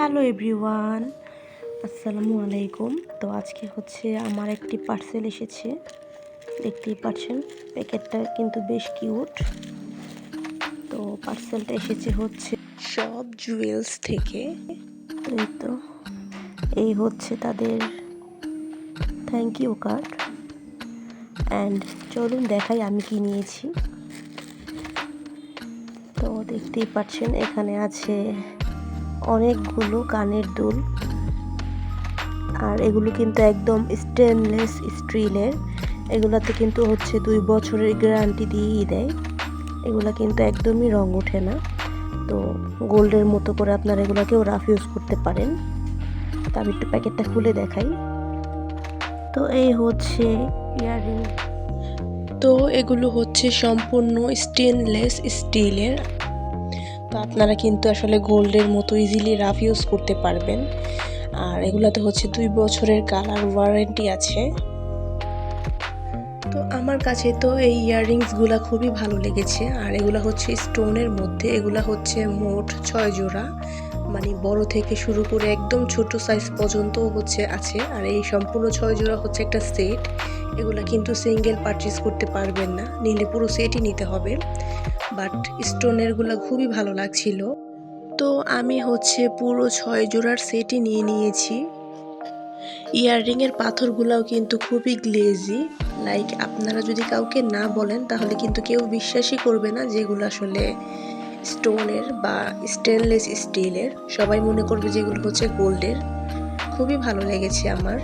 Hello everyone, আসসালামু আলাইকুম। তো আজকে হচ্ছে আমার একটি পার্সেল এসেছে, দেখতেই পাচ্ছেন প্যাকেটটা কিন্তু বেশ কিউট। তো পার্সেলটা এসেছে হচ্ছে সব জুয়েলস থেকে। তো এই হচ্ছে তাদের থ্যাংক ইউ কার্ড। অ্যান্ড চলুন দেখাই আমি কি নিয়েছি। তো দেখতেই পাচ্ছেন এখানে আছে অনেকগুলো কানের দুল, আর এগুলো কিন্তু একদম স্টেনলেস স্টিলের। এগুলাতে কিন্তু হচ্ছে 2 বছরের গ্যারান্টি দিয়েই দেয়। এগুলা কিন্তু একদমই রং ওঠে না। তো গোল্ডের মতো করে আপনারা এগুলাকেও রাফ ইউজ করতে পারেন। তো আমি একটু প্যাকেটটা খুলে দেখাই। তো এই হচ্ছে ইয়াররিং। তো এগুলো হচ্ছে সম্পূর্ণ স্টেনলেস স্টিলের। তো আপনারা কিন্তু আসলে গোল্ডের মতো ইজিলি রাফ ইউজ করতে পারবেন। আর এগুলাতে হচ্ছে 2 বছরের কালার ওয়ারেন্টি আছে। তো আমার কাছে তো এই ইয়াররিংসগুলো খুবই ভালো লেগেছে। আর এগুলো হচ্ছে স্টোনের মধ্যে, এগুলো হচ্ছে মোট 6 জোড়া, মানে বড় থেকে শুরু করে একদম ছোট সাইজ পর্যন্ত হচ্ছে আছে। আর এই সম্পূর্ণ 6 জোড়া হচ্ছে একটা সেট। এগুলো কিন্তু সিঙ্গেল পারচেজ করতে পারবেন না, নিলে পুরো সেটই নিতে হবে। বাট স্টোনেরগুলো খুবই ভালো লাগছিল। তো আমি হচ্ছে পুরো 6 জোড়ার সেটই নিয়ে নিয়েছি। ইয়াররিংয়ের পাথরগুলোও কিন্তু খুবই গ্লেজি। লাইক আপনারা যদি কাউকে না বলেন তাহলে কিন্তু কেউ বিশ্বাসই করবে না যেগুলো আসলে স্টোনের বা স্টেনলেস স্টিলের। সবাই মনে করবে যেগুলো হচ্ছে গোল্ডের। খুবই ভালো লেগেছে আমার।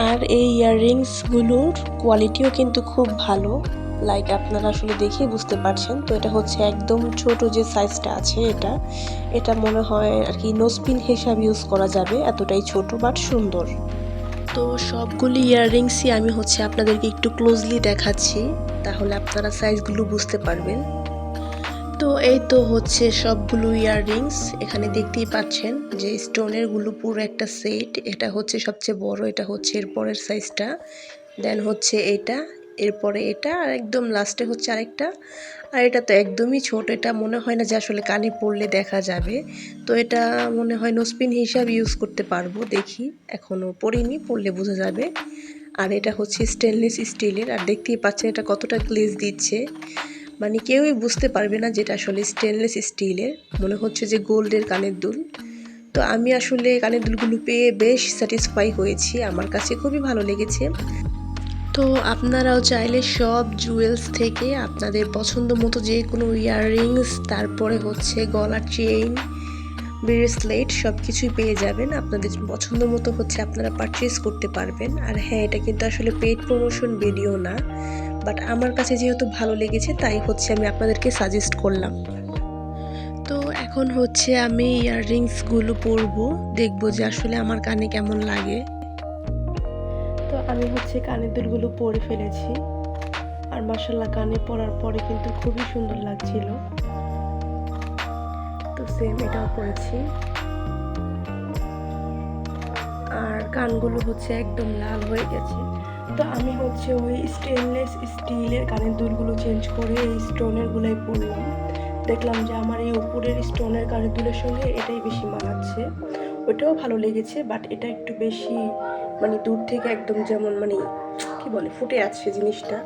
আর এই ইয়াররিংসগুলোর কোয়ালিটিও কিন্তু খুব ভালো। লাইক আপনারা আসলে দেখেই বুঝতে পারছেন। তো এটা হচ্ছে একদম ছোট যে সাইজটা আছে, এটা মনে হয় আর কি নোজপিন হিসাবে ইউজ করা যাবে, এতটাই ছোট বাট সুন্দর। তো সবগুলি ইয়াররিংসই আমি হচ্ছে আপনাদেরকে একটু ক্লোজলি দেখাচ্ছি, তাহলে আপনারা সাইজগুলো বুঝতে পারবেন। তো এই তো হচ্ছে সবগুলো ইয়াররিংস। এখানে দেখতেই পাচ্ছেন যে স্টোনের গুলো পুরো একটা সেট। এটা হচ্ছে সবচেয়ে বড়, এটা হচ্ছে এর পরের সাইজটা, দেন হচ্ছে এটা, এরপরে এটা, আর একদম লাস্টে হচ্ছে আরেকটা। আর এটা তো একদমই ছোট, এটা মনে হয় না যে আসলে কানে পড়লে দেখা যাবে। তো এটা মনে হয় নোজপিন হিসাবে ইউজ করতে পারবো, দেখি, এখনও পরিনি, পড়লে বোঝা যাবে। আর এটা হচ্ছে স্টেনলেস স্টিলের। আর দেখতেই পাচ্ছেন এটা কতটা গ্লেজ দিচ্ছে, মানে কেউই বুঝতে পারবে না যেটা আসলে স্টেনলেস স্টিলের, মনে হচ্ছে যে গোল্ডের কানের দুল। তো আমি আসলে কানের দুলগুলো পেয়ে বেশ স্যাটিসফাই হয়েছি, আমার কাছে খুবই ভালো লেগেছে। তো আপনারাও চাইলে সব জুয়েলস থেকে আপনাদের পছন্দ মতো যে কোনো ইয়াররিংস, তারপরে হচ্ছে গলার চেইন, ব্রেসলেট সব কিছুই পেয়ে যাবেন। আপনাদের পছন্দ মতো হচ্ছে আপনারা পারচেজ করতে পারবেন। আর হ্যাঁ, এটা কিন্তু আসলে পেইড প্রমোশন ভিডিও না, বাট আমার কাছে যেহেতু ভালো লেগেছে তাই হচ্ছে আমি আপনাদেরকে সাজেস্ট করলাম। তো এখন হচ্ছে আমি ইয়াররিংসগুলো পরবো, দেখবো যে আসলে আমার কানে কেমন লাগে। তো আমি হচ্ছে কানের দুলগুলো পরে ফেলেছি, আর মাশাআল্লাহ কানে পরার পরে কিন্তু খুবই সুন্দর লাগছিল। তো সেম এটাও পরেছি। আর কানগুলো হচ্ছে একদম লাল হয়ে গেছে। তো আমি হচ্ছে ওই স্টেনলেস স্টিলের কানের দুলগুলো চেঞ্জ করে এই স্টোনের গুলাই পরলাম। দেখলাম যে আমার এই উপরের স্টোনের কানের দুলের সঙ্গে এটাই বেশি মানাচ্ছে। ওটাও ভালো লেগেছে, বাট এটা একটু বেশি, মানে দূর থেকে একদম যেমন মানে কি বলে ফুটে আছে জিনিসটা।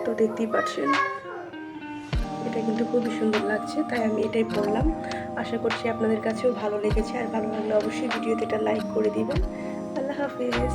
তো দেখতেই পাচ্ছেন এটা কিন্তু খুবই সুন্দর লাগছে, তাই আমি এটাই পরলাম। আশা করছি আপনাদের কাছেও ভালো লেগেছে। আর ভালো লাগলে অবশ্যই ভিডিওতে এটা লাইক করে দিবেন। আল্লাহ হাফেজ।